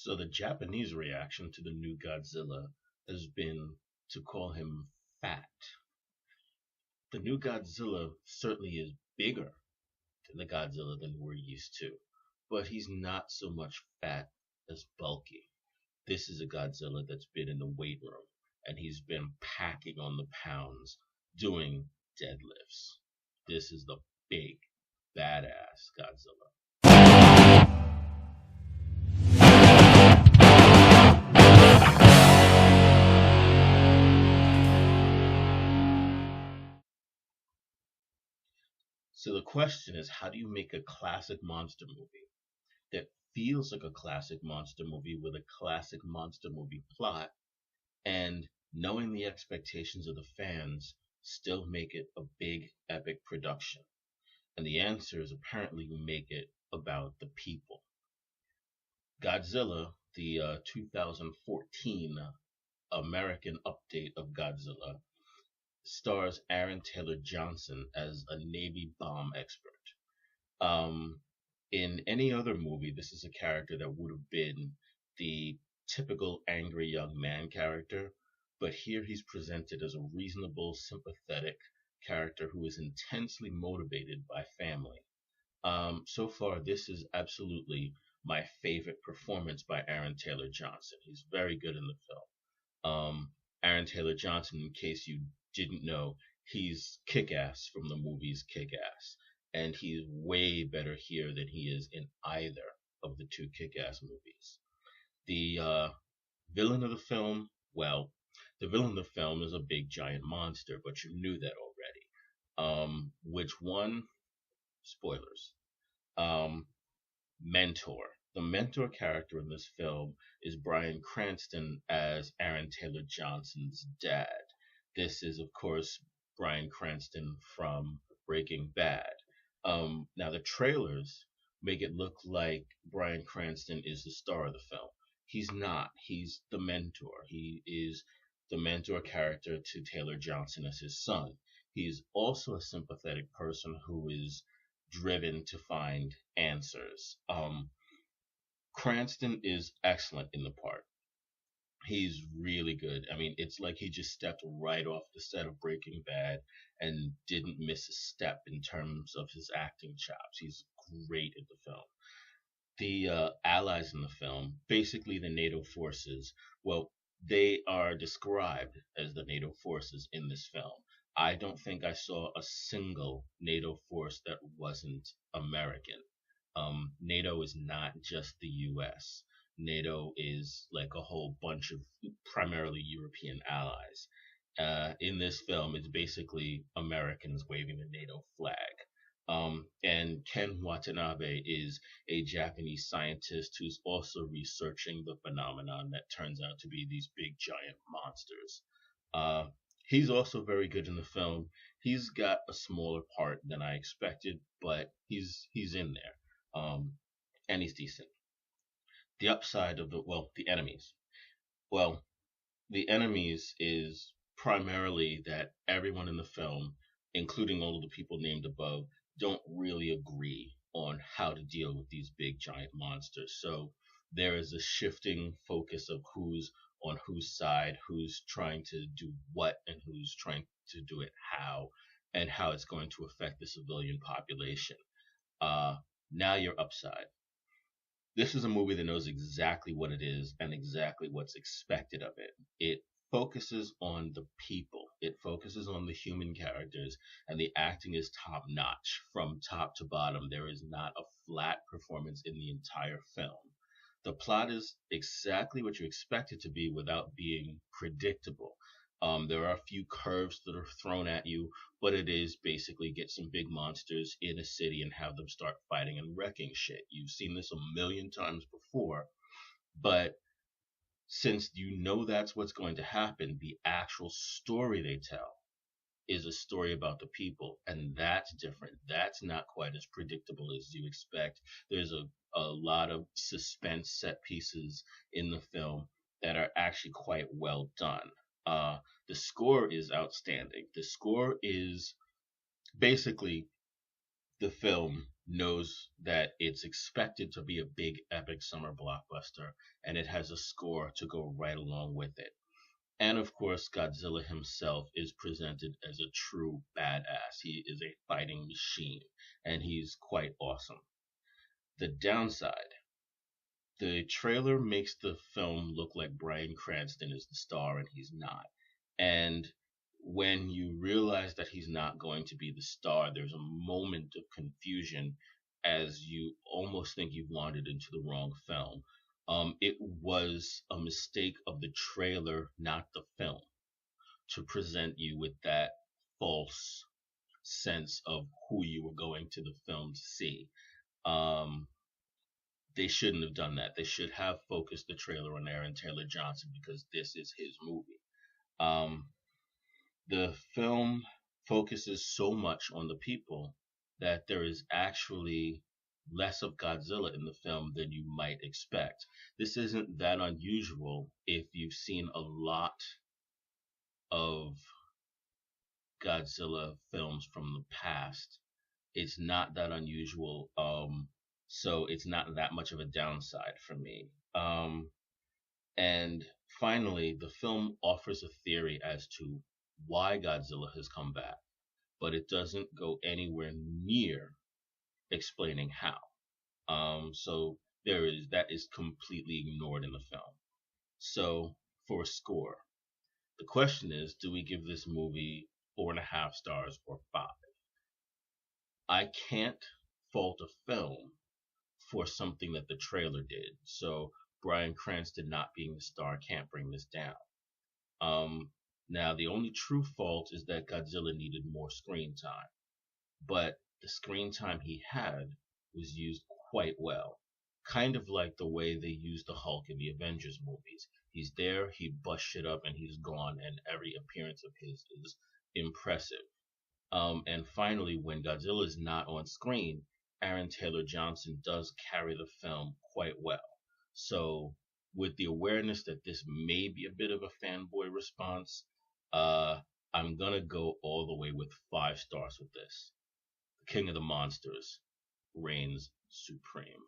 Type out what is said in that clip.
So the Japanese reaction to the new Godzilla has been to call him fat. The new Godzilla certainly is bigger than the Godzilla than we're used to, but he's not so much fat as bulky. This is a Godzilla that's been in the weight room and he's been packing on the pounds doing deadlifts. This is the big, badass Godzilla. So the question is, how do you make a classic monster movie that feels like a classic monster movie with a classic monster movie plot and knowing the expectations of the fans still make it a big epic production? And the answer is apparently you make it about the people. Godzilla, the 2014 American update of Godzilla, stars Aaron Taylor Johnson as a Navy bomb expert. Um, in any other movie, this is a character that would have been the typical angry young man character, but here he's presented as a reasonable, sympathetic character who is intensely motivated by family. So far, this is absolutely my favorite performance by Aaron Taylor Johnson. He's very good in the film. Aaron Taylor Johnson, in case you didn't know, he's Kick Ass from the movies Kick Ass. And he's way better here than he is in either of the two Kick Ass movies. The villain of the film, well, the villain of the film is a big giant monster, but you knew that already. Which one? Spoilers. Um, Mentor. The mentor character in this film is Bryan Cranston as Aaron Taylor Johnson's dad. This is, of course, Bryan Cranston from Breaking Bad. Now, the trailers make it look like Bryan Cranston is the star of the film. He's not. He's the mentor. He is the mentor character to Taylor Johnson as his son. He's also a sympathetic person who is driven to find answers. Cranston is excellent in the part. He's really good. I mean, it's like he just stepped right off the set of Breaking Bad and didn't miss a step in terms of his acting chops. He's great in the film. The allies in the film, basically the NATO forces, well, they are described as the NATO forces in this film. I don't think I saw a single NATO force that wasn't American. NATO is not just the US. NATO is like a whole bunch of primarily European allies. In this film, it's basically Americans waving the NATO flag. And Ken Watanabe is a Japanese scientist who's also researching the phenomenon that turns out to be these big giant monsters. Uh, he's also very good in the film. He's got a smaller part than I expected, but he's in there, and he's decent. The upside of the enemies. Well, the enemies is primarily that everyone in the film, including all of the people named above, don't really agree on how to deal with these big giant monsters. So there is a shifting focus of who's on whose side, who's trying to do what, and who's trying to do it how, and how it's going to affect the civilian population. Uh, Now your upside. This is a movie that knows exactly what it is and exactly what's expected of it. It focuses on the people, it focuses on the human characters, and the acting is top notch from top to bottom. There is not a flat performance in the entire film. The plot is exactly what you expect it to be without being predictable. There are a few curves that are thrown at you, but it is basically get some big monsters in a city and have them start fighting and wrecking shit. You've seen this a million times before, but since you know that's what's going to happen, the actual story they tell is a story about the people, and that's different. That's not quite as predictable as you expect. There's a lot of suspense set pieces in the film that are actually quite well done. The score is outstanding. The score is basically the film. knows that it's expected to be a big epic summer blockbuster, and it has a score to go right along with it. And of course, Godzilla himself is presented as a true badass. He is a fighting machine, and he's quite awesome. The downside, the trailer makes the film look like Bryan Cranston is the star, and he's not. And when you realize that he's not going to be the star, there's a moment of confusion as you almost think you've wandered into the wrong film. It was a mistake of the trailer, not the film, to present you with that false sense of who you were going to the film to see. Um, they shouldn't have done that. They should have focused the trailer on Aaron Taylor Johnson because this is his movie. Um, the film focuses so much on the people that there is actually less of Godzilla in the film than you might expect. This isn't that unusual if you've seen a lot of Godzilla films from the past. It's not that unusual. So it's not that much of a downside for me. And finally, the film offers a theory as to why Godzilla has come back, but it doesn't go anywhere near explaining how. So that is completely ignored in the film. So for a score, the question is, do we give this movie 4.5 stars or 5? I can't fault a film for something that the trailer did. So Bryan Cranston not being the star can't bring this down. Now the only true fault is that Godzilla needed more screen time, but the screen time he had was used quite well. Kind of like the way they used the Hulk in the Avengers movies. He's there, he busts shit up, and he's gone, and every appearance of his is impressive. And finally, when Godzilla is not on screen, Aaron Taylor Johnson does carry the film quite well. So, with the awareness that this may be a bit of a fanboy response, uh, I'm gonna go all the way with 5 stars with this. The King of the Monsters reigns supreme.